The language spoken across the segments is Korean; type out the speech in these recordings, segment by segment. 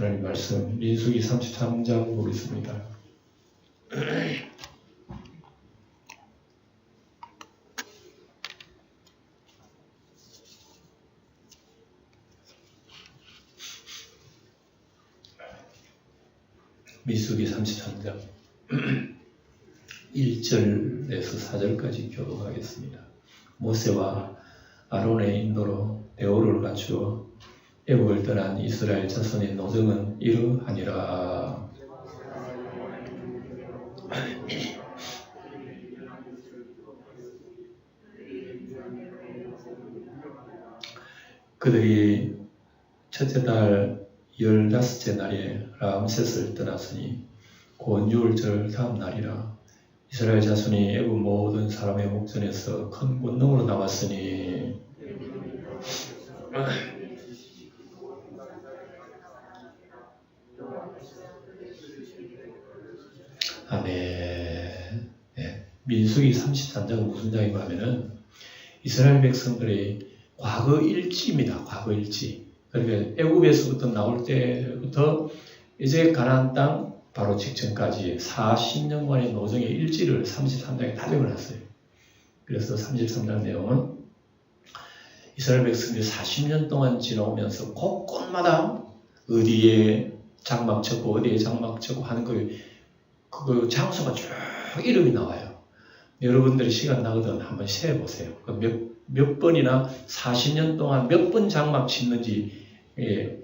하나님 말씀 민수기 33장 보겠습니다. 민수기 33장 1절에서 4절까지 교독하겠습니다. 모세와 아론의 인도로 대오를 갖추어 애국을 떠난 이스라엘 자손의 노정은 이러하니라. 그들이 첫째 달 15째 날에 람셋을 떠났으니 곧 유월절 다음 날이라. 이스라엘 자손이 애국 모든 사람의 목전에서 큰 권능으로 나왔으니 아멘. 네. 민수기 33장은 무슨 장인가 하면은 이스라엘 백성들의 과거 일지입니다. 과거 일지. 그러니까 애굽에서부터 나올 때부터 이제 가나안 땅 바로 직전까지 40년간의 노정의 일지를 33장에 다 적어놨어요. 그래서 33장 내용은 이스라엘 백성들이 40년 동안 지나오면서 곳곳마다 어디에 장막 쳤고 어디에 장막 쳤고 하는 그 장소가 쭉 이름이 나와요. 여러분들이 시간 나거든 한번 세어보세요. 몇 번이나 40년 동안 몇 번 장막 짓는지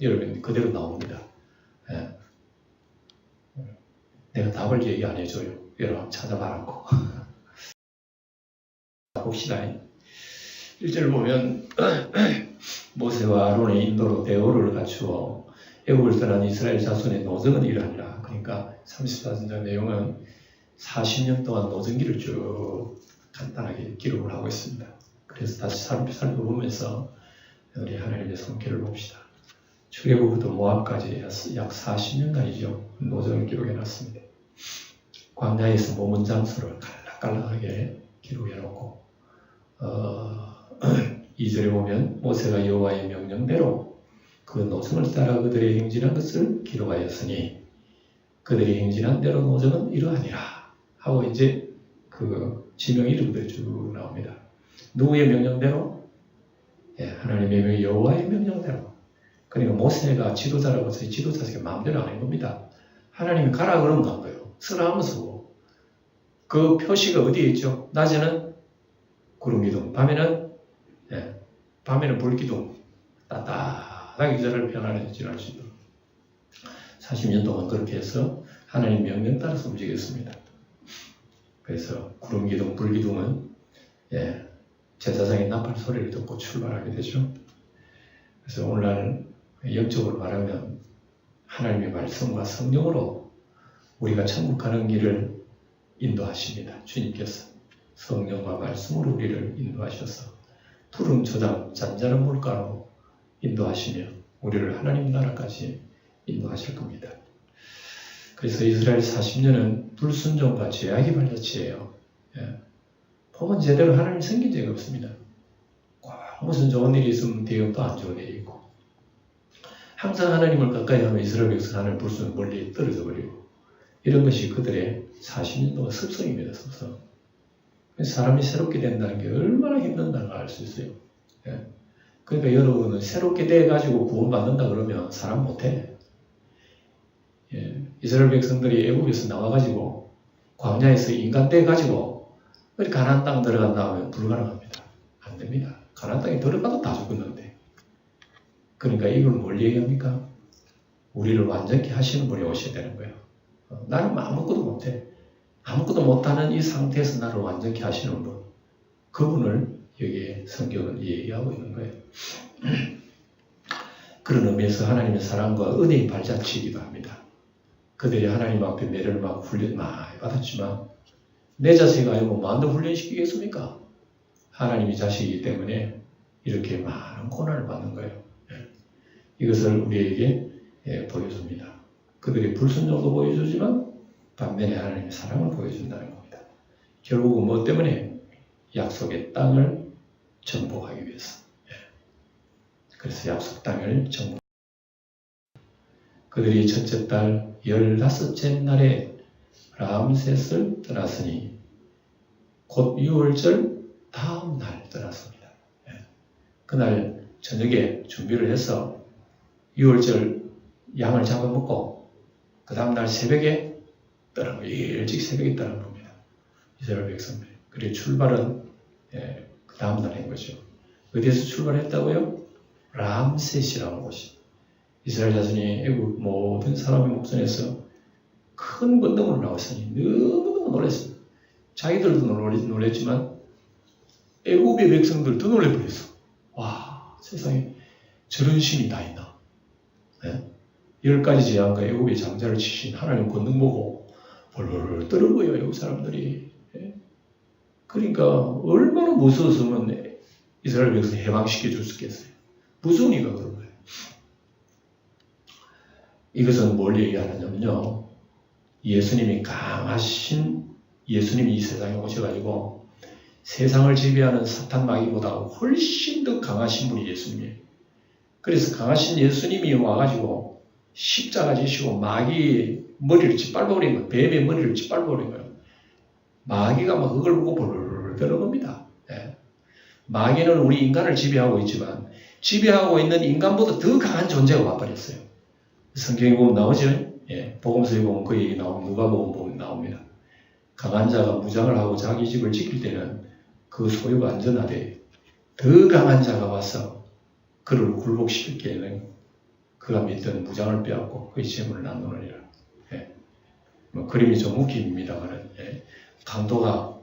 여러분 그대로 나옵니다. 예. 내가 답을 얘기 안 해줘요. 여러분 찾아봐라고. 봅시다. 1절 보면 모세와 아론의 인도로 대오를 갖추어 애국을 떠난 이스라엘 자손의 노정은 이러하니라. 그러니까 34장 내용은 40년 동안 노정기를 쭉 간단하게 기록을 하고 있습니다. 그래서 다시 살펴보면서 우리 하나님의 손길을 봅시다. 출애굽부터 모압까지 약 40년간이죠. 노정을 기록해놨습니다. 광야에서 머문 장소를 깔락깔락하게 기록해놓고 2절에 보면 모세가 여호와의 명령대로 그 노정을 따라 그들의 행진한 것을 기록하였으니 그들이 행진한 대로 노정은 이러하니라 하고 이제 그 지명 이름들이 쭉 나옵니다. 누구의 명령대로? 하나님의 명령, 여호와의 명령대로. 그러니까 모세가 지도자라고 해서 지도자에게 마음대로 안 한 겁니다. 하나님이 가라 그러면 간 거예요. 쓰라 하면 쓰고. 그 표시가 어디에 있죠? 낮에는 구름기둥, 밤에는 불기둥. 따뜻하게 이스라엘 평안을 지날 수 있도록 40년 동안 그렇게 해서 하나님 명령 따라서 움직였습니다. 그래서 구름기둥, 불기둥은 제사장의 나팔 소리를 듣고 출발하게 되죠. 그래서 오늘날 영적으로 말하면 하나님의 말씀과 성령으로 우리가 천국 가는 길을 인도하십니다. 주님께서 성령과 말씀으로 우리를 인도하셔서 푸른 초장, 잔잔한 물가로 인도하시며 우리를 하나님 나라까지 인도하실 겁니다. 그래서 이스라엘 40년은 불순종과 죄악의 발자취예요. 보면 제대로 하나님 섬긴 적이 없습니다. 무슨 좋은 일이 있으면 뒤에 또 안 좋은 일이 있고 항상 하나님을 가까이 하면 이스라엘 백성 하나님 불순 멀리 떨어져 버리고 이런 것이 그들의 40년 동안 습성입니다. 습성. 사람이 새롭게 된다는 게 얼마나 힘든다는 걸 알 수 있어요. 그러니까 여러분은 새롭게 돼가지고 구원받는다 그러면 사람 못해. 이스라엘 백성들이 애국에서 나와가지고 광야에서 인간 돼가지고 가나안 땅 들어간다 하면 불가능합니다. 안 됩니다. 가나안 땅에 들어가도 다 죽었는데. 그러니까 이걸 뭘 얘기합니까? 우리를 완전히 하시는 분이 오셔야 되는 거예요. 나는 아무것도 못해. 아무것도 못하는 이 상태에서 나를 완전히 하시는 분. 그분을 여기에 성경은 얘기하고 있는 거예요. 그런 의미에서 하나님의 사랑과 은혜의 발자취이기도 합니다. 그들이 하나님 앞에 매를 막 훈련 많이 받았지만 내 자식이 아니고 만도 훈련시키겠습니까? 하나님이 자식이기 때문에 이렇게 많은 고난을 받는 거예요. 이것을 우리에게 보여줍니다. 그들이 불순종도 보여주지만 반면에 하나님의 사랑을 보여준다는 겁니다. 결국은 뭐 때문에? 약속의 땅을 정복하기 위해서. 그래서 약속 땅을 정복. 그들이 첫째 달 15째 날에 람셋을 떠났으니 곧 6월절 다음 날 떠났습니다. 그날 저녁에 준비를 해서 6월절 양을 잡아먹고 그 다음 날 새벽에 떠난 거예요. 일찍 새벽에 떠난 겁니다. 이스라엘 백성들이. 그리고 출발은 그 다음 날 한 거죠. 어디에서 출발했다고요? 람셋이라는 곳이. 이스라엘 자손이 애굽 모든 사람의 목전에서 큰 권능으로 나왔으니 너무너무 놀랐습니다. 자기들도 놀랬지만 애굽의 백성들도 놀래버렸어. 와, 세상에 저런 신이 다 있나? 10가지 재앙과 애굽의 장자를 치신 하나님 권능 보고 벌벌 떠는 거예요, 애굽 사람들이. 그러니까 얼마나 무서웠으면 이스라엘 백성을 해방시켜 줄 수 있겠어요. 무서우니까 그런 거예요. 이것은 뭘 얘기하느냐면요. 예수님이 이 세상에 오셔가지고 세상을 지배하는 사탄 마귀보다 훨씬 더 강하신 분이 예수님이에요. 그래서 강하신 예수님이 와가지고 십자가 지시고 마귀의 머리를 짓밟아버린 거예요. 뱀의 머리를 짓밟아버린 거예요. 마귀가 막 그걸 보고 벌벌 떠는 겁니다. 마귀는 우리 인간을 지배하고 있지만 지배하고 있는 인간보다 더 강한 존재가 와버렸어요. 성경에 보면 나오죠. 복음서에 보면 그 얘기 나오면 누가복음 보면 나옵니다. 강한 자가 무장을 하고 자기 집을 지킬 때는 그 소유가 안전하되 더 강한 자가 와서 그를 굴복시킬 때에는 그가 믿던 무장을 빼앗고 그의 재물을 나누느니라. 그림이 좀 웃깁니다만 강도가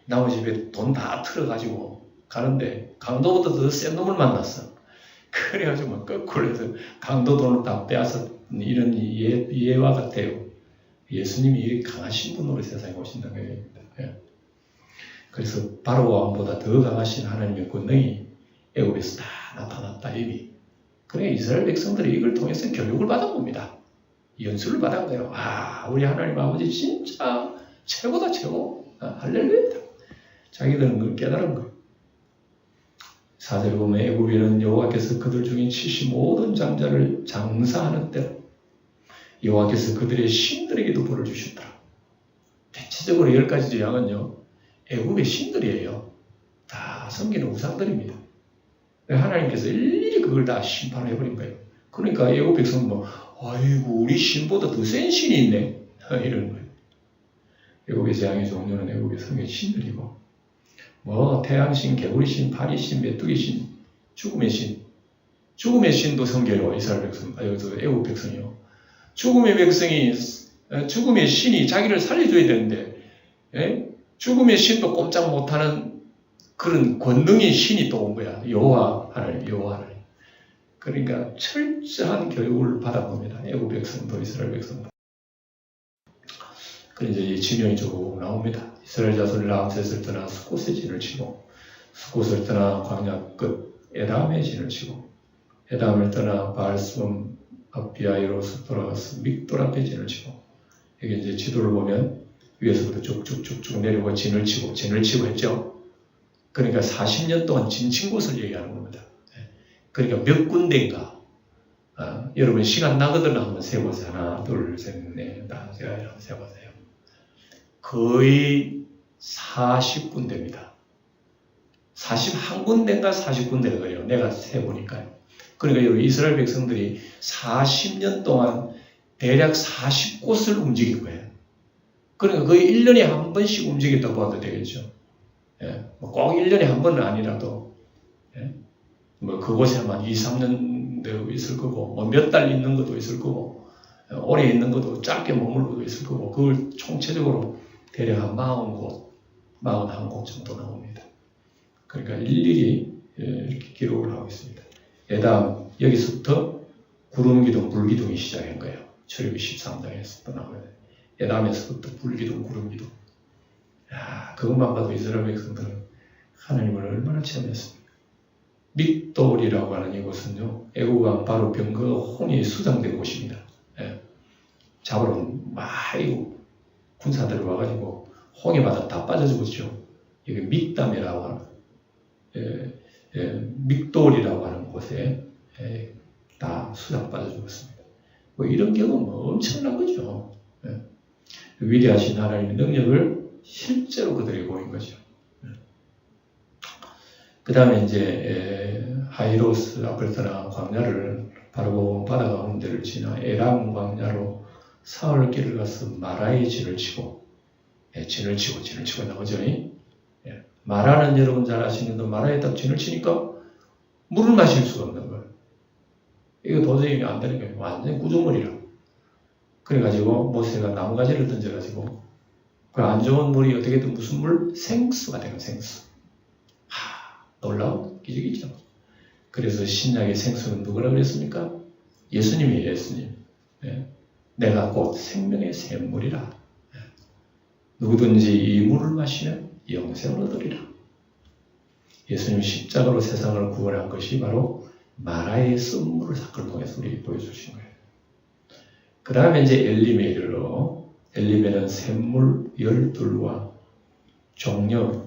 남의 집에 돈 다 틀어가지고 가는데 강도보다 더 센 놈을 만났어. 그래가지고 막 거꾸로 해서 강도 돈을 다 빼앗아 이런 예와 같아요. 예수님이 이렇게 강하신 분으로 세상에 오신다는 거예요. 그래서 바로 왕보다 더 강하신 하나님의 권능이 애굽에서 다 나타났다 이미. 그래 이스라엘 백성들이 이걸 통해서 교육을 받아봅니다. 연수를 받은 거예요. 우리 하나님 아버지 진짜 최고다 최고. 할렐루야. 자기들은 그걸 깨달은 거예요. 4절 보면 애굽인은 여호와께서 그들 중에 75든 장자를 장사하는 때로 여호와께서 그들의 신들에게도 벌을 주셨더라. 대체적으로 10가지 재앙은요. 애굽의 신들이에요. 다 섬기는 우상들입니다. 하나님께서 일일이 그걸 다 심판해버린 거예요. 그러니까 애굽 백성은 아이고 우리 신보다 더 센 신이 있네. 이런 거예요. 애굽의 재앙의 종류는 애굽의 섬긴 신들이고 태양신, 개구리신, 파리신, 메뚜기신, 죽음의 신. 죽음의 신도 섬겨요. 이스라엘 백성, 애굽 백성이요. 죽음의 신이 자기를 살려줘야 되는데, 죽음의 신도 꼼짝 못하는 그런 권능의 신이 또 온 거야. 여호와 하나님. 그러니까 철저한 교육을 받아봅니다. 애굽 백성도 이스라엘 백성도. 그래서 이제 진영이 쭉 나옵니다. 이스라엘 자손이 람셋을 떠나 수콧의 진을 치고 수콧을 떠나 광야 끝 에담의 진을 치고 에담을 떠나 바알스몬 앞비아이로서 돌아가서 믹돌 진을 치고 여기 이제 지도를 보면 위에서부터 쭉쭉쭉쭉 내려오고 진을 치고 했죠. 그러니까 40년 동안 진 친 곳을 얘기하는 겁니다. 그러니까 몇 군데인가 여러분 시간 나거든 한번 세보세요. 하나 둘 셋 넷 다섯 제가 세보세요. 거의 40군데입니다. 41군데인가 40군데가 그래요. 내가 세보니까요. 그러니까 여기 이스라엘 백성들이 40년 동안 대략 40곳을 움직일 거예요. 그러니까 거의 1년에 한 번씩 움직였다고 봐도 되겠죠. 꼭 1년에 한 번은 아니라도 그곳에만 2, 3년 있을 거고 몇 달 있는 것도 있을 거고 오래 있는 것도 짧게 머물 것도 있을 거고 그걸 총체적으로 대략 한 40곳, 41곳 정도 나옵니다. 그러니까 일일이 이렇게 기록을 하고 있습니다. 에담, 여기서부터 구름기둥, 불기둥이 시작한 거예요. 출애굽기 13장에서부터 나오는 에담에서부터 불기둥, 구름기둥. 그것만 봐도 이스라엘 백성들은 하나님을 얼마나 체험했습니까? 믹돌이라고 하는 이곳은요, 애국왕 바로 병거가 홍이 수장된 곳입니다. 잡으러 이거 군사들이 와가지고 홍해 바다 다 빠져 죽었죠. 여기 믹담이라고 하는 믹돌이라고 하는 곳에 다 수장 빠져 죽었습니다. 뭐 이런 경우 뭐 엄청난 거죠. 예. 위대하신 하나님의 능력을 실제로 그들이 보인 거죠. 그 다음에 이제 하이로스 앞을 떠나 광야를 바로 바다 가운데를 지나 에람 광야로 사흘 길을 가서 마라의 진을 치고 진을 치고 나오죠. 마라는 여러분 잘 아시는데 마라에 딱 진을 치니까 물을 마실 수가 없는 거예요. 이거 도저히 안 되는 거예요. 완전 구조물이라. 그래가지고 모세가 나무가지를 던져가지고 그 안 좋은 물이 어떻게든 무슨 물? 생수가 되는 생수. 놀라운 기적이죠. 그래서 신약의 생수는 누구라 그랬습니까? 예수님이에요. 예수님. 내가 곧 생명의 샘물이라. 누구든지 이 물을 마시면 영생을 얻으리라. 예수님 십자가로 세상을 구원한 것이 바로 마라의 쓴물을 사건을 통해서 우리에게 보여주신 거예요. 그 다음에 이제 엘림에 이르러 엘림에는 샘물 12와 종려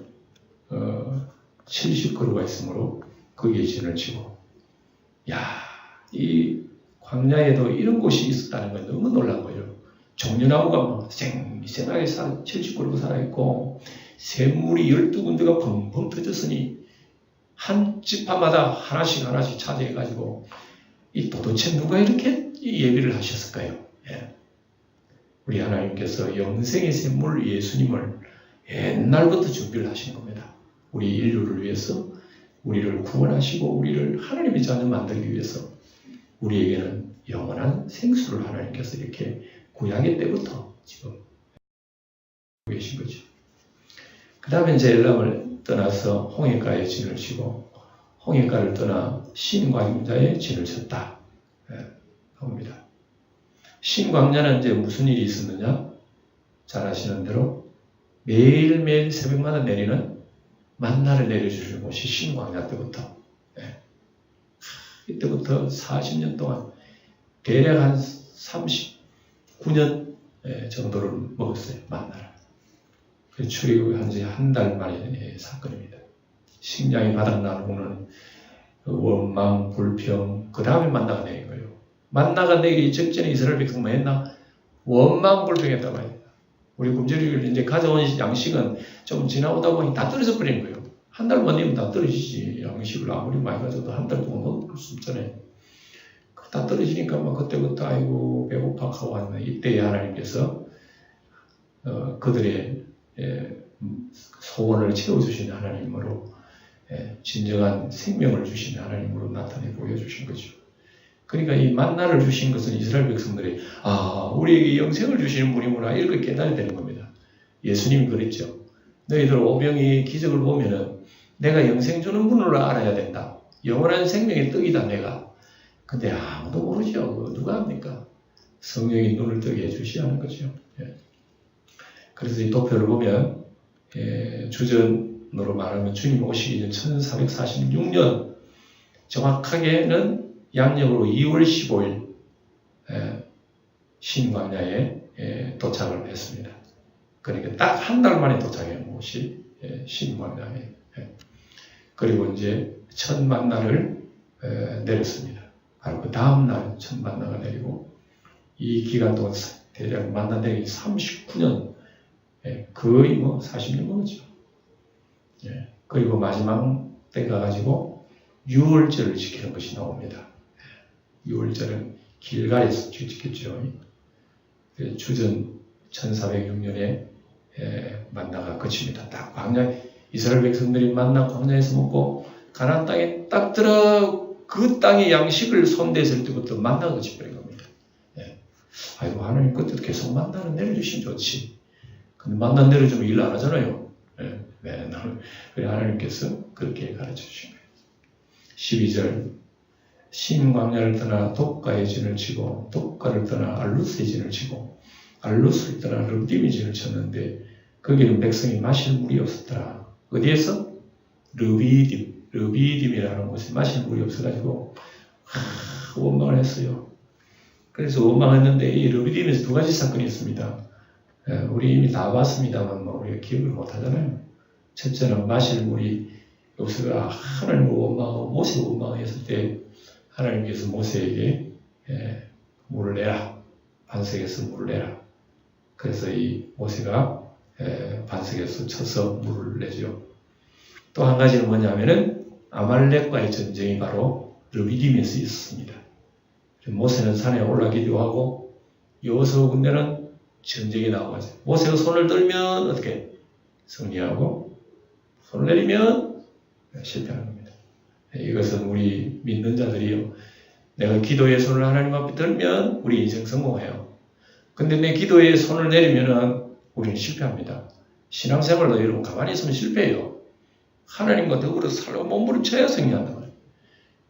70그루가 있으므로 거기에 진을 치고 이 광야에도 이런 곳이 있었다는 건 너무 놀란 거예요. 종려나무가 막 생생하게 70그루가 살아있고 샘물이 12군데가 펑펑 터졌으니 한 지파마다 하나씩 차지해가지고 이 도대체 누가 이렇게 예비를 하셨을까요? 우리 하나님께서 영생의 샘물 예수님을 옛날부터 준비를 하신 겁니다. 우리 인류를 위해서 우리를 구원하시고 우리를 하나님의 자녀 만들기 위해서 우리에게는 영원한 생수를 하나님께서 이렇게 구약의 때부터 지금 계신 거죠. 그 다음에 이제 엘람을 떠나서 홍해가에 진을 치고 홍해가를 떠나 신광야에 진을 쳤다. 합니다. 신광야는 이제 무슨 일이 있었느냐? 잘 아시는 대로 매일매일 새벽마다 내리는 만나를 내려주시는 곳이 신광야 때부터. 이때부터 40년 동안 대략 한 39년 정도를 먹었어요. 만나를. 출애굽 한지 한 달 만의 사건입니다. 식량이 바닥나고는 원망, 불평, 그 다음에 만나가 내린 거예요. 만나가 내리기 직전에 이스라엘 백성만 했나? 원망, 불평했단 말이에요. 우리 굶주리를 이제 가져온 양식은 좀 지나오다 보니 다 떨어져 버리는 거예요. 한 달만 되면 다 떨어지지. 양식을 아무리 많이 가져도 한 달 동안 먹을 수 없잖아요. 다 떨어지니까 막 그때부터 아이고 배고파 하고 왔네. 이때 하나님께서 그들의 소원을 채워주시는 하나님으로 진정한 생명을 주시는 하나님으로 나타내 보여주신 거죠. 그러니까 이 만나를 주신 것은 이스라엘 백성들이 우리에게 영생을 주시는 분이구나 이렇게 깨달아야 되는 겁니다. 예수님이 그랬죠. 너희들 오병이 기적을 보면은 내가 영생 주는 분으로 알아야 된다. 영원한 생명의 떡이다 내가. 근데 아무도 모르죠. 누가 합니까? 성령이 눈을 뜨게 해주셔야 하는 거죠. 그래서 이 도표를 보면 주전으로 말하면 주님 오시기 전 1446년 정확하게는 양력으로 2월 15일 신광야에 도착을 했습니다. 그러니까 딱 한 달 만에 도착한 곳이 신광야에. 그리고 이제 첫 만나를 내렸습니다. 바로 그 다음 날 첫 만나가 내리고 이 기간 동안 대략 만나 내리 39년 거의 40년 먹었죠. 그리고 마지막 때 가가지고 유월절을 지키는 것이 나옵니다. 유월절은 길갈에서 지켰죠. 주전 1406년에 만나가 그칩니다. 딱 광야 이스라엘 백성들이 만나 광야에서 먹고 가나안 땅에 딱 들어 그 땅의 양식을 손댔을 때부터 만나가 그쳐버린 겁니다. 아이고 하나님 그때도 계속 만나는 내려주시면 좋지. 근데 만나 내려주면 일 안 하잖아요. 나는 그래 하나님께서 그렇게 가르쳐 주신 거예요. 12절 신광야를 떠나 독가의 진을 치고 독가를 떠나 알루스의 진을 치고 알루스를 떠나 르비딤의 진을 쳤는데 거기는 백성이 마실 물이 없었더라. 어디에서? 르비딤이라는 곳에 마실 물이 없어가지고 원망을 했어요. 그래서 원망했는데 이 르비딤에서 두 가지 사건이 있습니다. 우리 이미 다 봤습니다만 우리가 기억을 못하잖아요. 첫째는 마실 물이 없어가 하나님을 원망하고 모세를 원망했을 때 하나님께서 모세에게 물을 물을 내라. 반석에서 물을 내라. 그래서 이 모세가 반석에서 쳐서 물을 내죠. 또 한 가지는 뭐냐면은 아말렉과의 전쟁이 바로 르비딤에서 있었습니다. 모세는 산에 올라가기도 하고 여호수아 군대는 전쟁이 나오고 모세가 손을 들면 어떻게 승리하고 손을 내리면 실패하는 겁니다. 이것은 우리 믿는 자들이요. 내가 기도의 손을 하나님 앞에 들면 우리 인생 성공해요. 근데 내 기도에 손을 내리면은 우리는 실패합니다. 신앙생활도 여러분 가만히 있으면 실패해요. 하나님과 더불어 살고 몸부림쳐야 승리한다 말이에요.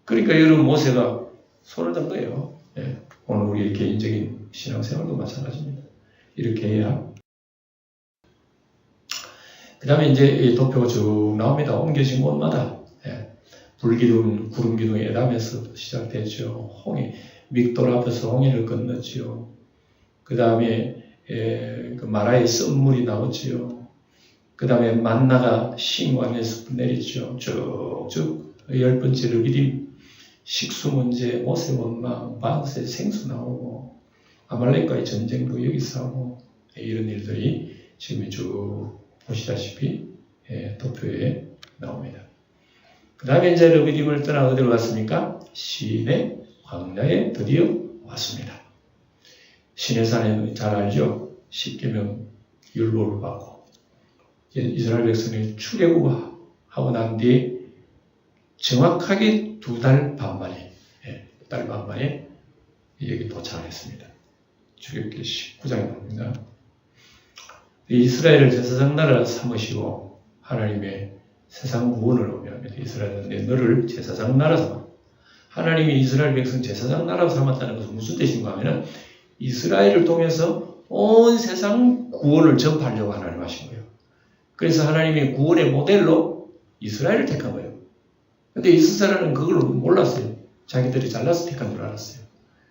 그러니까 여러분 모세가 손을 든 거예요. 예. 오늘 우리의 개인적인 신앙생활도 마찬가지입니다. 이렇게 해야. 그 다음에 이제 이 도표가 쭉 나옵니다. 옮겨진 곳마다. 예. 불기둥, 구름기둥의 에담에서 시작됐죠. 믹돌 앞에서 홍해를 건넜지요. 그 다음에 그 마라의 썸물이 나왔지요. 그 다음에 만나가 신광에서 내리죠. 쭉쭉 10번째 르비딤, 식수 문제, 모세 원망, 반세 생수 나오고 아말렉과의 전쟁도 여기서 하고 이런 일들이 지금 쭉 보시다시피 도표에 나옵니다. 그 다음에 이제 르비딤을 떠나 어디로 갔습니까? 시내 광야에 드디어 왔습니다. 시내산에 잘 알죠? 10계명 율법을 받고 이스라엘 백성이 출애굽하고 난 뒤에 정확하게 2달 반 만에 여기 도착했습니다. 출애굽기 19장에 나옵니다. 이스라엘을 제사장 나라 삼으시고 하나님의 세상 구원을 의미합니다. 이스라엘은 내 너를 제사장 나라 삼아. 하나님이 이스라엘 백성 제사장 나라 삼았다는 것은 무슨 뜻인가 하면 이스라엘을 통해서 온 세상 구원을 전파하려고 하나님 하신 거예요. 그래서 하나님이 구원의 모델로 이스라엘을 택한 거예요. 근데 이스라엘은 그걸 몰랐어요. 자기들이 잘나서 택한 줄 알았어요.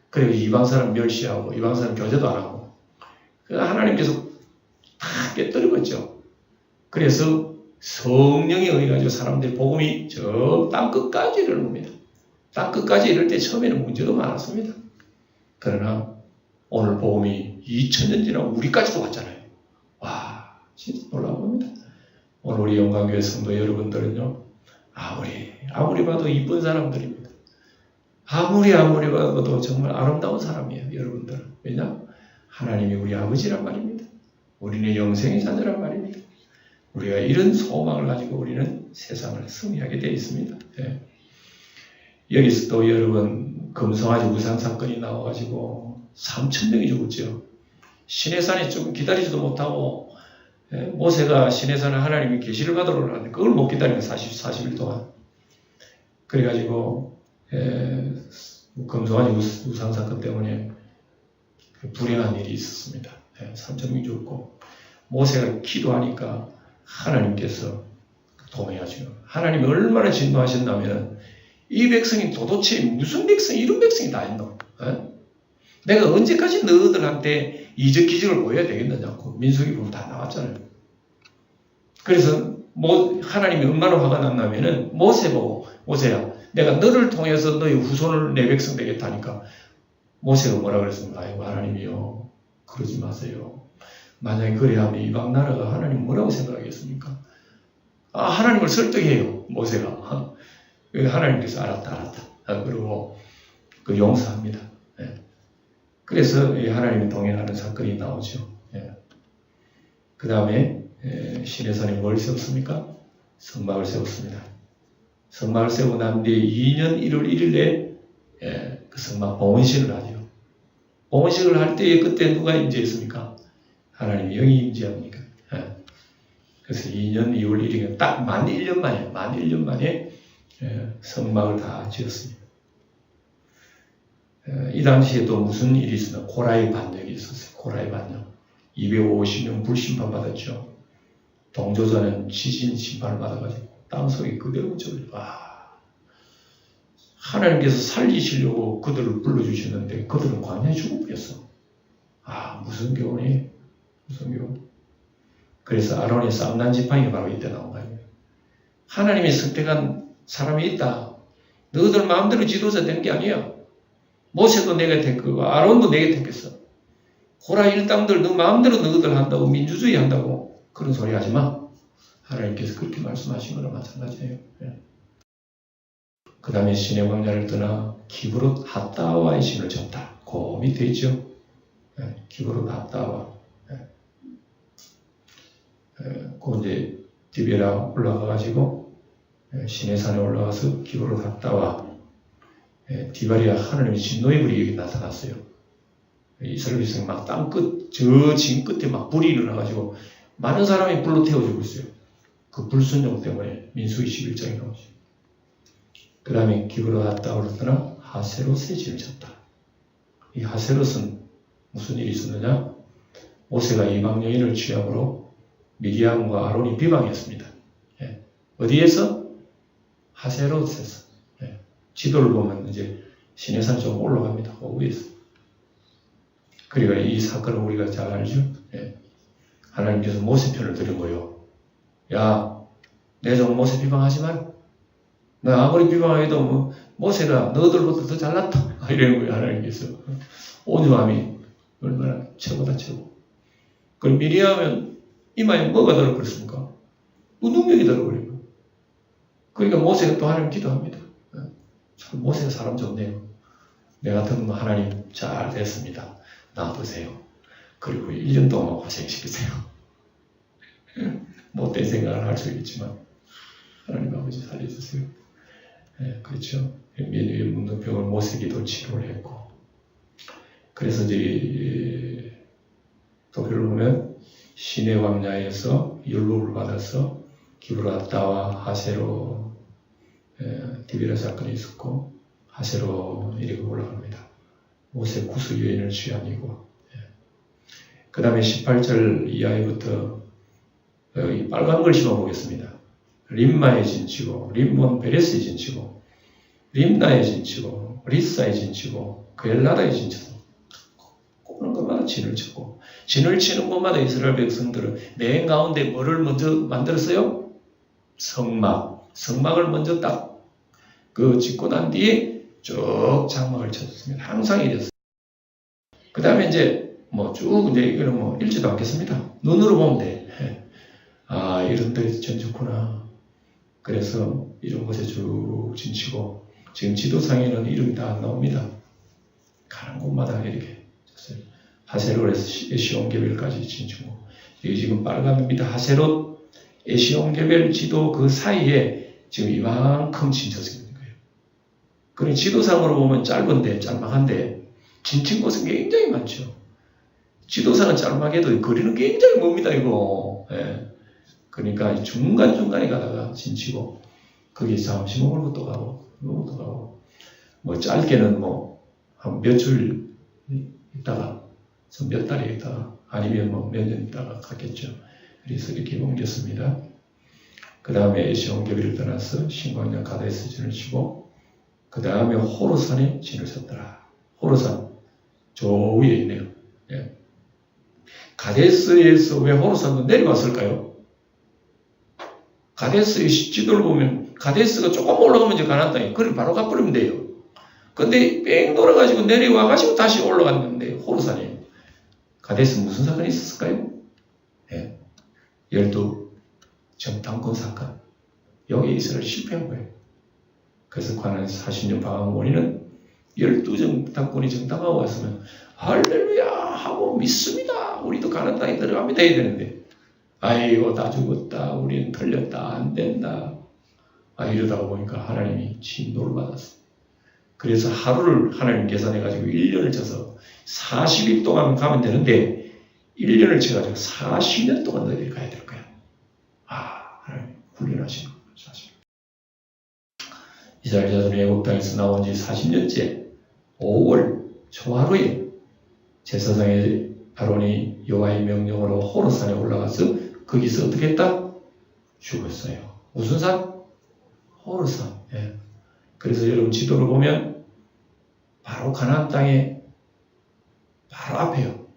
그리고 이방 사람 멸시하고 이방 사람 교제도 안 하고 하나님께서 다 깨뜨리겠죠. 그래서 성령에 의해 가지고 사람들이 복음이 저 땅 끝까지 이르릅니다. 땅 끝까지 이를 때 처음에는 문제도 많았습니다. 그러나 오늘 복음이 2000년 지나고 우리까지도 왔잖아요. 와, 진짜 놀라웁니다. 오늘 우리 영광교회 성도 여러분들은요, 아무리 봐도 이쁜 사람들입니다. 아무리 봐도 정말 아름다운 사람이에요, 여러분들은. 왜냐? 하나님이 우리 아버지란 말입니다. 우리는 영생의 자녀란 말입니다. 우리가 이런 소망을 가지고 우리는 세상을 승리하게 되어 있습니다. 네. 여기서 또 여러분 금송아지 우상 사건이 나와가지고 3,000명이 죽었죠. 시내산에 좀 기다리지도 못하고 모세가 시내산에 하나님이 계시를 받으러 가는데 그걸 못 기다리는 40일 동안. 그래가지고 금송아지 우상 사건 때문에 불행한 일이 있었습니다. 3,000명이 죽고 모세가 기도하니까 하나님께서 동의하죠. 하나님이 얼마나 진노하셨냐면 이 백성이 도대체 무슨 백성이 이런 백성이 다 있노? 내가 언제까지 너희들한테 이적 기적을 보여야 되겠느냐고 민수기 보면 다 나왔잖아요. 그래서 하나님이 얼마나 화가 났냐면은 모세 보고 모세야 내가 너를 통해서 너희 후손을 내 백성 되겠다니까 모세가 뭐라 그랬습니까? 아이고 하나님이요 그러지 마세요. 만약에 그래야 하면 이방 나라가 하나님 뭐라고 생각하겠습니까? 하나님을 설득해요 모세가. 하나님께서 알았다. 그리고 용서합니다. 그래서 하나님이 동행하는 사건이 나오죠. 그 다음에 시내산에 뭘 세웠습니까? 성막을 세웠습니다. 성막을 세우고 난 뒤에 2년 1월 1일에 그 성막 봉헌식을 하죠. 봉헌식을 할 때에 그때 누가 임재했습니까? 하나님이 영이 임재합니까? 그래서 2년 2월 1일에 딱 만 1년 만에 성막을 다 지었습니다. 이 당시에 또 무슨 일이 있었나? 고라의 반역이 있었어요. 고라의 반역. 250명 불심판 받았죠. 동조자는 지진 심판을 받아가지고 땅속에 그대로 묻혀버려요. 하나님께서 살리시려고 그들을 불러주셨는데 그들은 광야에 죽어버렸어. 무슨 교훈이? 무슨 교훈? 그래서 아론의 쌈난 지팡이가 바로 이때 나온 거예요. 하나님이 선택한 사람이 있다. 너희들 마음대로 지도자 되는 게 아니야. 모세도 내가 택하고 아론도 내게 택했어. 고라 일당들 너 마음대로 너희들 한다고 민주주의 한다고 그런 소리 하지 마. 하나님께서 그렇게 말씀하신 거랑 마찬가지예요. 그 다음에 신의 광야를 떠나 기브롯 핫다와의 신을 졌다. 그 밑에 있죠. 기브롯 핫다와. 그 이제 디베라 올라가가지고 신의 산에 올라가서 기브롯 핫다와 디바리아 하나님의 진노의 불이 여기 나타났어요. 이스라엘 백성이 막 땅끝, 저 진 끝에 막 불이 일어나가지고 많은 사람이 불로 태워지고 있어요. 그 불순종 때문에 민수기 11장에 나오죠. 그 다음에 기브롯 핫다와로 떠나 하세롯의 진을 쳤다. 이 하세롯은 무슨 일이 있었느냐? 모세가 이방 여인을 취함으로 미디안과 아론이 비방했습니다. 어디에서? 하세롯에서. 지도를 보면 이제 시내산 좀 올라갑니다. 그 위에서. 그러니까 이 사건을 우리가 잘 알죠. 하나님께서 모세 편을 들은 거예요. 야, 내 종 모세 비방하지 마라. 나 아무리 비방해도 뭐 모세가 너희들보다 더 잘났다. 이러는 거예요. 하나님께서. 온유함이 얼마나 최고다 최고. 그럼 미리하면 이마에 뭐가 들어버렸습니까? 무능력이 들어버리고. 그러니까 모세가 또 하나님 기도합니다. 참 모세가 사람 좋네요. 내 같은 분 하나님 잘 됐습니다. 놔두세요. 그리고 1년 동안 고생시키세요. 못된 생각을 할 수 있겠지만 하나님 아버지 살려주세요. 그렇죠. 메뉴의 문둥병을 모세기도 치료를 했고 그래서 이제 도표를 보면 시내 광야에서 율법을 받아서 기브롯 핫다와 하세로 디베라 사건이 있었고 하세로 이렇게 올라갑니다. 모세 구수 여인을 취함이고 그 다음에 18절 이하에부터 이 빨간 걸 씹어보겠습니다. 림마의 진치고 림몬 베레스의 진치고 림나의 진치고 리사의 진치고 그엘라다의 진치고 꼽는 것마다 진을 쳤고 진을 치는 곳마다 이스라엘 백성들은 맨 가운데 뭐를 먼저 만들었어요? 성막을 먼저 딱 그 짓고 난 뒤에 쭉 장막을 쳐줬습니다. 항상 이랬어요. 그 다음에 이제 뭐 쭉 이제 이거는 뭐 읽지도 않겠습니다. 눈으로 보면 돼. 아, 이런 데서 전좋구나. 그래서 이런 곳에 쭉 진치고 지금 지도상에는 이름이 다 안 나옵니다. 가는 곳마다 이렇게 쳤어요. 하세롯에서 에시온게벨까지 진치고 여기 지금 빨간입니다. 하세롯 에시온게벨 지도 그 사이에 지금 이만큼 진쳐서 있는 거예요. 그러니 지도상으로 보면 짧은데 짤막한데 진친 곳은 굉장히 많죠. 지도상은 짤막해도 거리는 굉장히 멉니다. 이거. 그러니까 중간중간에 가다가 진치고 거기 잠시 먹을 것도 가고 먹을 것도 가고 뭐 짧게는 뭐 한 몇 줄 있다가 몇 달에 있다가 아니면 뭐 몇 년 있다가 갔겠죠. 그래서 이렇게 옮겼습니다. 그 다음에 에시온게벨을 떠나서 신광야 가데스 진을 치고 그 다음에 호르산에 진을 쳤더라. 호르산 저 위에 있네요. 가데스에서 왜 호르산도 내려왔을까요? 가데스의 지도를 보면 가데스가 조금 올라가면 이제 가나안 땅에 그걸 바로 가버리면 돼요. 근데 뺑 돌아가지고 내려와가지고 다시 올라갔는데 호르산에 가데스 무슨 사건이 있었을까요? 12 정탐꾼 사건. 여기 이스라엘 실패한 거예요. 그래서 관한 40년 방황원인은 12 정탐꾼이 정탐하고 왔으면 할렐루야 하고 믿습니다. 우리도 가나안 땅에 들어갑니다 해야 되는데 아이고 다 죽었다. 우리는 털렸다. 안 된다. 이러다가 보니까 하나님이 진노를 받았어요. 그래서 하루를 하나님 계산해가지고 1년을 쳐서 40일 동안 가면 되는데 1년을 쳐가지고 40년 동안 너희들이 가야 될 거야. 하나님 훈련하신 거예요. 사실. 이스라엘 자손이 애굽 땅에서 나온 지 40년째 5월 초하루에 제사장의 아론이 여호와의 명령으로 호르산에 올라가서 거기서 어떻게 했다? 죽었어요. 무슨 산? 호르산. 그래서 여러분 지도를 보면 바로 가나안 땅에 바로 앞에요.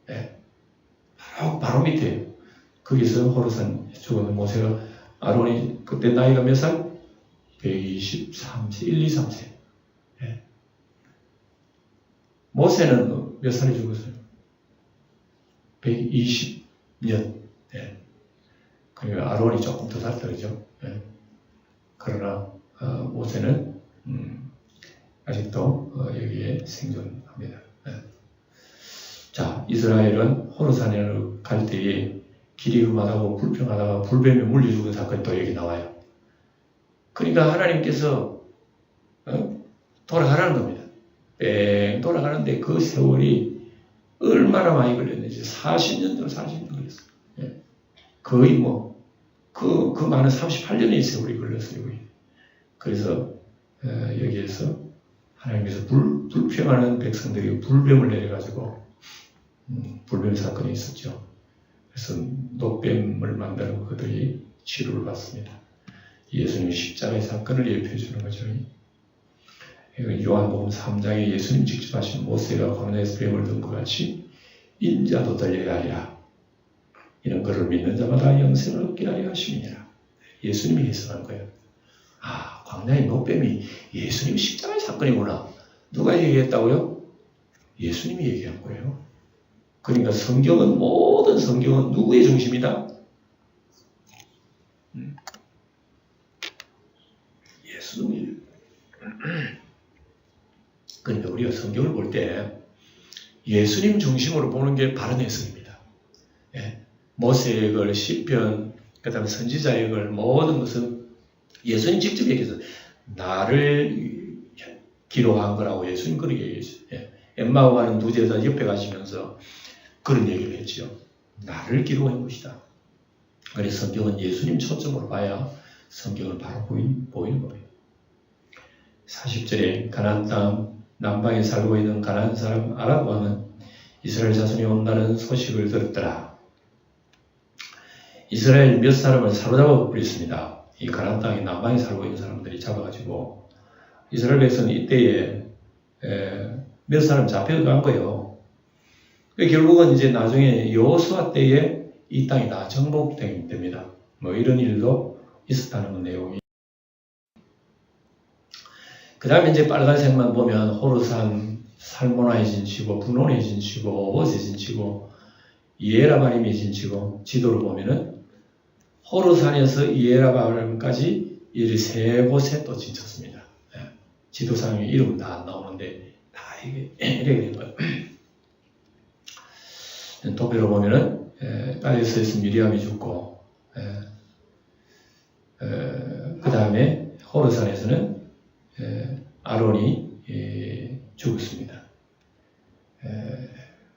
바로 밑에요. 거기서 호르산 죽은 모세가 아론이 그때 나이가 몇 살? 123세, 1, 2, 3세. 모세는 몇 살에 죽었어요? 120년. 예. 그러니까 아론이 조금 더 살다 그죠? 예. 그러나 모세는 아직도 여기에 생존합니다. 예. 자, 이스라엘은 호르산에 갈 때에 길이 험하다고 불평하다가 불뱀에 물려 죽은 사건이 또 여기 나와요. 그러니까 하나님께서 돌아가라는 겁니다. 뺑 돌아가는데 그 세월이 얼마나 많이 걸렸는지 40년 정도 40년 걸렸어요. 예. 거의 그 많은 38년의 세월이 걸렸어요. 그래서 여기에서 하나님께서 불평하는 백성들이 불뱀을 내려가지고 불뱀 사건이 있었죠. 그래서 노뱀을 만들고 그들이 치료를 받습니다. 예수님 십자가의 사건을 예표해 주는 거죠. 요한복음 3장에 예수님 직접 하신 모세가 광야에서 뱀을 든 것 같이 인자도 들려야 하리라. 이런 것을 믿는 자마다 영생을 얻게 하려 하심이니라. 예수님이 해석한 거예요. 아, 광야의 노뱀이 예수님 십자가의 사건이구나. 누가 얘기했다고요? 예수님이 얘기한 거예요. 그러니까 모든 성경은 누구의 중심이다? 예수님. 그러니까 우리가 성경을 볼 때 예수님 중심으로 보는 게 바른 해석입니다. 예. 모세의 걸, 시편, 그 다음에 선지자의 걸, 모든 것은 예수님 직접 얘기해서 나를 기록한 거라고 예수님 그렇게 얘기했어요. 예. 엠마오 가는 두 제자 옆에 가시면서 그런 얘기를 했죠. 나를 기록한 것이다. 그래서 성경은 예수님 초점으로 봐야 성경을 바로 보이는 거예요. 40절에 가나안 땅 남방에 살고 있는 가나안 사람 아람 왕은 이스라엘 자손이 온다는 소식을 들었더라. 이스라엘 몇 사람을 사로잡아 버렸습니다. 이 가나안 땅에 남방에 살고 있는 사람들이 잡아가지고 이스라엘 백성은 이때에 몇 사람 잡혀간 거예요. 결국은 이제 나중에 여호수아 때에 이 땅이 다 정복됩니다. 이런 일도 있었다는 내용이. 그 다음에 이제 빨간색만 보면 호르산, 살모나의 진치고, 분온의 진치고, 오봇의 진치고, 이에라바림의 진치고, 지도를 보면은 호르산에서 이에라바림까지 이 세 곳에 또 진쳤습니다. 지도상에 이름은 다 안 나오는데 다 이렇게 된 거예요. 도표로 보면은 딸에서 미리암이 죽고, 그 다음에 호르산에서는 아론이 죽었습니다.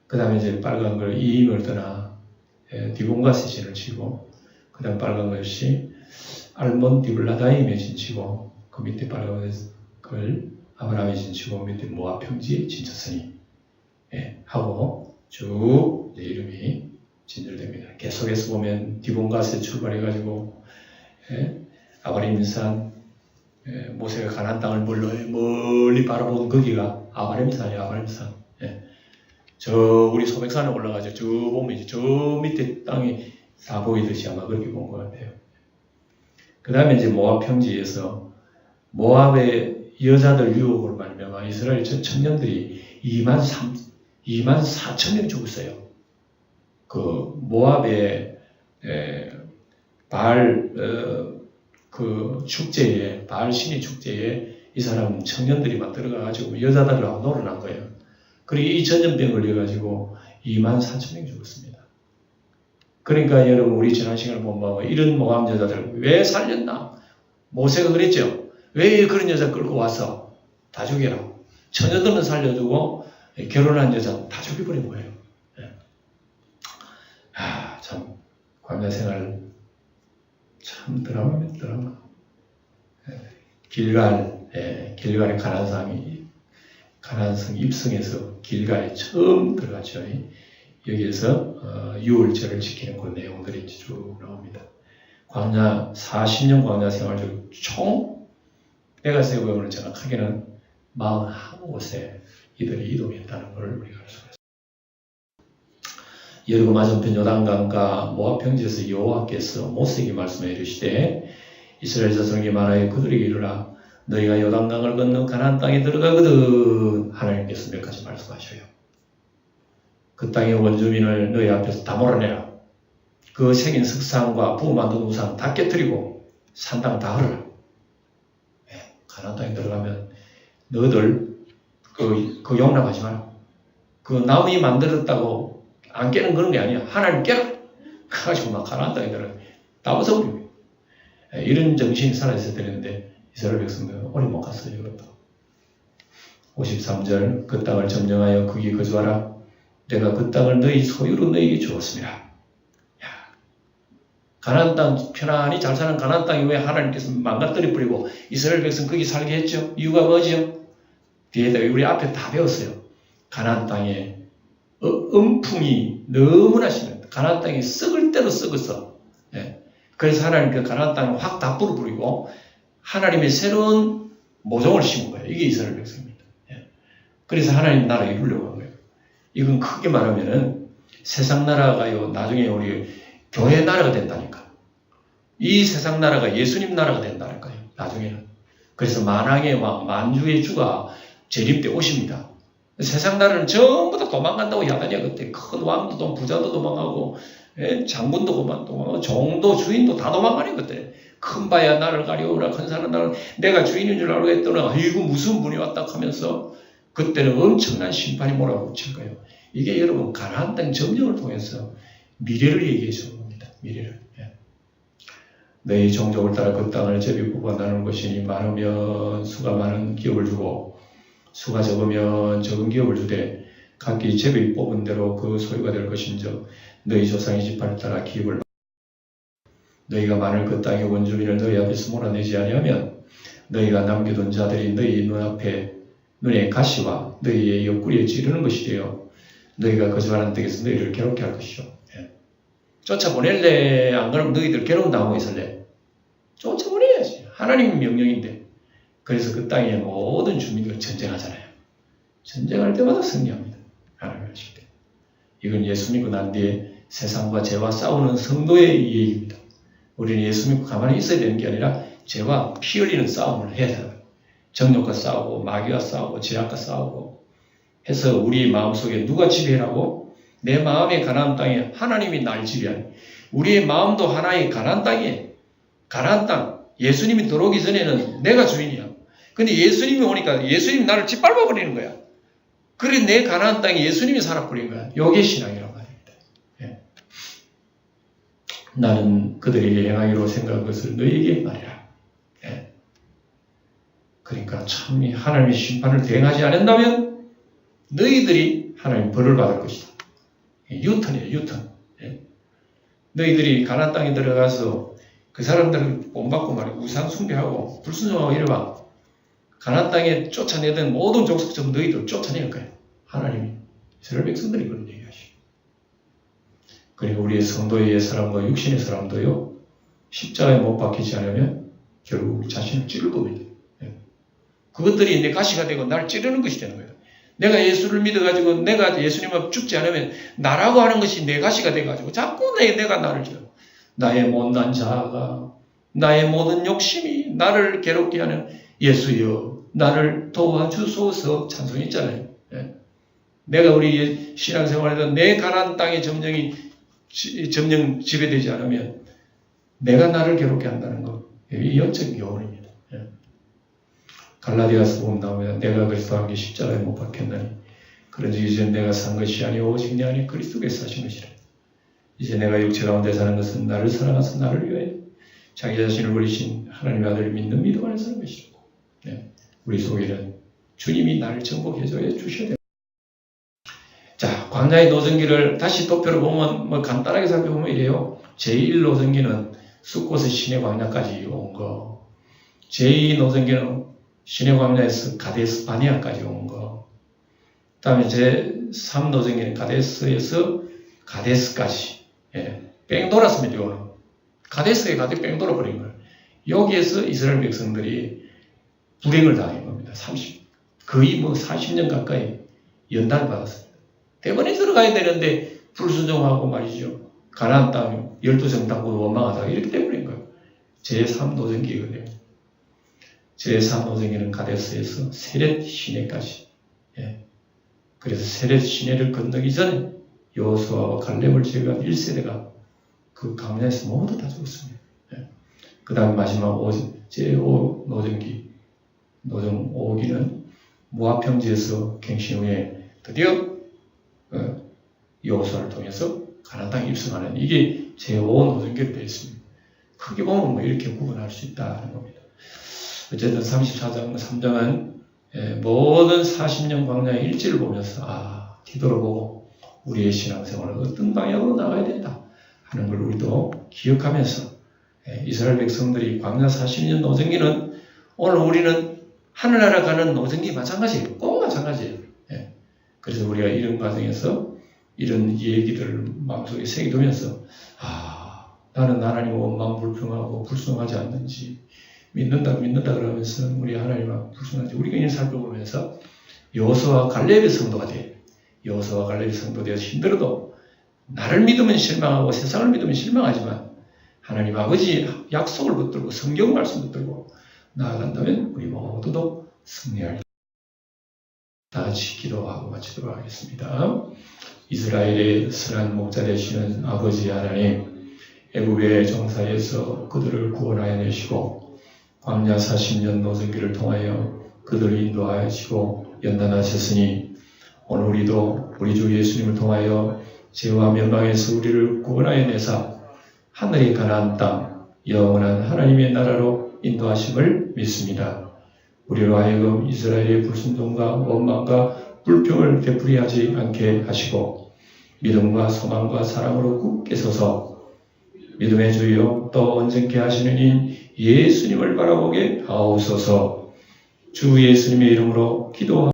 그 다음에 이제 빨간 걸 이임을 떠나 디본가스 진을 치고, 그 다음 빨간 것이 알몬 디블라다임의 진치고, 그 밑에 빨간 걸 아브라함의 진치고, 밑에 모압 평지의 진쳤으니 하고 쭉 이름이 진열됩니다. 계속해서 보면 디본가스에 출발해가지고 아바림산, 모세가 가나안 땅을 멀리 바라본 거기가 아바림산이에요. 아바림산. 저 우리 소백산에 올라가죠. 저 보면 이제 저 밑에 땅이 다 보이듯이 아마 그렇게 본 것 같아요. 그 다음에 이제 모압 평지에서 모압의 여자들 유혹으로 말미암아 이스라엘 청년들이 2만 4천 명이 죽었어요. 그 모압의 그 축제에, 바알 신의 축제에 이 사람 청년들이 막 들어가가지고 여자들하고 놀아난 거예요. 그리고 이 전염병 걸려가지고 2만 4천 명이 죽었습니다. 그러니까 여러분, 우리 지난 시간에 보면 이런 모함 여자들 왜 살렸나? 모세가 그랬죠. 왜 그런 여자 끌고 와서 다 죽여라. 처녀들은 살려주고 결혼한 여자 다 죽여버린 거예요. 참 광야 생활 참 드라마입니다. 드라마. 길갈의 가나안성 입성에서 길갈에 처음 들어갔죠. 여기에서 유월절을 지키는 그 내용들이 쭉 나옵니다. 광야 40년 광야 생활 중 총 내가 세우면 정확하게는 41곳에 이들이 이동했다는 걸 우리가 알 수가 있습니다. 여리고 맞은편 요단강과 모압 평지에서 여호와께서 모세에게 말씀해 이르시되 이스라엘 자손에게 말하여 그들에게 이르라 너희가 요단강을 건너 가나안 땅에 들어가거든 하나님께서 몇 가지 말씀하셔요. 그 땅의 원주민을 너희 앞에서 다 몰아내라. 그 새긴 석상과 부어 만든 우상 다 깨뜨리고 산당 다 헐어라. 가나안 땅에 들어가면 너희들 그 용납하지 마라. 그 나무이 만들었다고 안 깨는 그런 게 아니야. 하나님 깨라. 그래가지고 막 가나안 땅에 들어가 다 벗어버리고 이런 정신이 살아있어야 되는데 이스라엘 백성들은 오래 못 갔어요. 이것도. 53절 그 땅을 점령하여 거기 거주하라. 내가 그 땅을 너희 소유로 너희에게 주었습니다. 가나안 땅 편안히 잘 사는 가나안 땅이 왜 하나님께서 망가뜨려 버리고 이스라엘 백성 거기 살게 했죠? 이유가 뭐죠? 뒤에다 우리 앞에 다 배웠어요. 가나안 땅에 음풍이 너무나 심합니다. 가나안 땅이 썩을 대로 썩었어. 그래서 하나님께서 가나안 땅을 확 다 불어버리고 하나님의 새로운 모종을 심은 거예요. 이게 이스라엘 백성입니다. 그래서 하나님 나라 이루려고 한 거예요. 이건 크게 말하면은 세상 나라가요, 나중에 우리 교회 나라가 된다니까. 이 세상 나라가 예수님 나라가 된다니까요. 나중에는. 그래서 만왕의 왕, 만주의 주가 재림 때 오십니다. 세상 나라는 전부 다 도망간다고 야단이야. 그때 큰 왕도 부자도 도망가고 장군도 도망가고 종도 주인도 다 도망가네. 그때 큰 바야 나를 가려오라, 큰 산은 나를 내가 주인인 줄 알고 했더니 아이고 무슨 분이 왔다 하면서 그때는 엄청난 심판이 몰아붙일 거예요. 이게 여러분 가나안 땅 점령을 통해서 미래를 얘기해 주는 겁니다. 미래를. 너희 종족을 따라 그 땅을 제비 뽑아 나누는 것이니 많으면 수가 많은 기업을 주고 수가 적으면 적은 기업을 주되 각기 제비 뽑은 대로 그 소유가 될 것인즉 너희 조상의 지파를 따라 기업을 너희가 만일 그 땅의 원주민을 너희 앞에서 몰아내지 아니하면 너희가 남겨둔 자들이 너희 눈에 가시와 너희의 옆구리에 찌르는 것이 되어 너희가 거주하는 땅에서 너희를 괴롭게 할 것이요. 쫓아보낼래? 안 그러면 너희들 괴로움 당하고 있을래? 쫓아보내야지. 하나님 명령인데. 그래서 그 땅의 모든 주민들 전쟁하잖아요. 전쟁할 때마다 승리합니다. 하나님 하실 때. 이건 예수 믿고 난 뒤에 세상과 죄와 싸우는 성도의 얘기입니다. 우리는 예수 믿고 가만히 있어야 되는 게 아니라 죄와 피 흘리는 싸움을 해야 돼요. 정욕과 싸우고 마귀와 싸우고 죄악과 싸우고 해서 우리 마음속에 누가 지배하라고? 내 마음의 가나안 땅에 하나님이 날 지배하니 우리의 마음도 하나의 가나안 땅이에요. 가나안 땅. 예수님이 들어오기 전에는 내가 주인이야. 근데 예수님이 오니까 예수님이 나를 짓밟아 버리는 거야. 그래 내 가나안 땅에 예수님이 살아버린 거야. 이게 신앙이라고 말입니다. 나는 그들에게 행하기로 생각한 것을 너희에게 말이라. 그러니까 참 하나님의 심판을 대행하지 않는다면 너희들이 하나님 벌을 받을 것이다. 유턴이에요. 유턴. 너희들이 가나안 땅에 들어가서 그 사람들을 본받고 말이야 우상 숭배하고 불순종하고 이래봐. 가나안 땅에 쫓아내던 모든 족속처럼 너희들 쫓아낼 거야. 하나님이. 이스라엘 백성들이 그런 얘기하시고. 그리고 우리의 성도의 옛사람과 육신의 사람도요. 십자가에 못 박히지 않으면 결국 자신을 찌를 겁니다. 그것들이 내 가시가 되고 나를 찌르는 것이 되는 거예요. 내가 예수를 믿어가지고 내가 예수님 앞에 죽지 않으면 나라고 하는 것이 내 가시가 돼가지고 자꾸 내가 나를 찌르. 나의 못난 자아가 나의 모든 욕심이 나를 괴롭게 하는 예수여 나를 도와주소서 찬송이 있잖아요. 내가 우리 신앙생활에서 내 가나안 땅의 점령 지배되지 않으면 내가 나를 괴롭게 한다는 것. 이 영적 교훈입니다. 갈라디아서 보면 나오면 내가 그리스도와 함께 십자가에 못 박혔나니 그런즉 이제 내가 산 것이 아니오 오직 내 안에 그리스도께서 사신 것이라. 이제 내가 육체 가운데 사는 것은 나를 사랑하사 나를 위하여 자기 자신을 버리신 하나님의 아들을 믿는 믿음 안에 사는 것이라고. 우리 속에는 주님이 나를 정복해 주셔야 됩니다. 자, 광야의 노선기를 다시 도표로 보면 간단하게 살펴보면 이래요. 제1노선기는 숫곳의 시내 광야까지 온 거. 제2 노선기는 시내 광야에서 가데스 바네아까지 온 거. 그 다음에 제3 노선기는 가데스에서 가데스까지. 뺑 돌았습니다. 이거는. 가데스에 가득 뺑 돌아버린 거예요. 여기에서 이스라엘 백성들이 불행을 당한 겁니다. 거의 40년 가까이 연단을 받았습니다. 대번에 들어가야 되는데 불순종하고 말이죠. 가나안 땅 12정탐꾼 원망하다가 이렇게 돼버린 거예요. 제3노선기거든요. 제3노정기는 가데스에서 세렛 시내까지. 그래서 세렛 시내를 건너기 전에 여호수아와 갈렙을 제거한 1세대가 그 광야에서 모두 다 죽었습니다. 그 다음 마지막 제5 노정 5기는 모압 평지에서 갱신 후에 드디어 여호수아를 통해서 가나안 땅에 입성하는 이게 제5 노정기로 되어 있습니다. 크게 보면 뭐 이렇게 구분할 수 있다는 겁니다. 어쨌든 34장 3장은 모든 40년 광야의 일지를 보면서 뒤돌아보고 우리의 신앙생활은 어떤 방향으로 나가야 된다 하는 걸 우리도 기억하면서 이스라엘 백성들이 광야 40년 노정기는 오늘 우리는 하늘나라 가는 노정기 마찬가지예요. 꼭 마찬가지예요. 그래서 우리가 이런 과정에서 이런 얘기들을 마음속에 새겨두면서 나는 하나님 원망불평하고 불순하지 않는지 믿는다 그러면서 우리 하나님 앞 불순한지 우리가 이런 살펴보면서 여호수아와 갈렙의 성도가 돼. 여호수아와 갈렙의 성도 되어서 힘들어도 나를 믿으면 실망하고 세상을 믿으면 실망하지만 하나님 아버지 약속을 붙들고 성경 말씀 붙들고 나아간다면 우리 모두도 승리할. 다 같이 기도하고 마치도록 하겠습니다. 이스라엘의 선한 목자 되시는 아버지 하나님, 애굽의 정사에서 그들을 구원하여 내시고 광야 40년 노정기를 통하여 그들을 인도하시고 연단하셨으니 오늘 우리도 우리 주 예수님을 통하여 죄와 멸망에서 우리를 구원하여 내사 하늘의 가나안 땅 영원한 하나님의 나라로 인도하심을 믿습니다. 우리로 하여금 이스라엘의 불순종과 원망과 불평을 되풀이하지 않게 하시고 믿음과 소망과 사랑으로 굳게 서서 믿음의 주여 또 온전케 하시는 인 예수님을 바라보게 하옵소서. 주 예수님의 이름으로 기도합니다.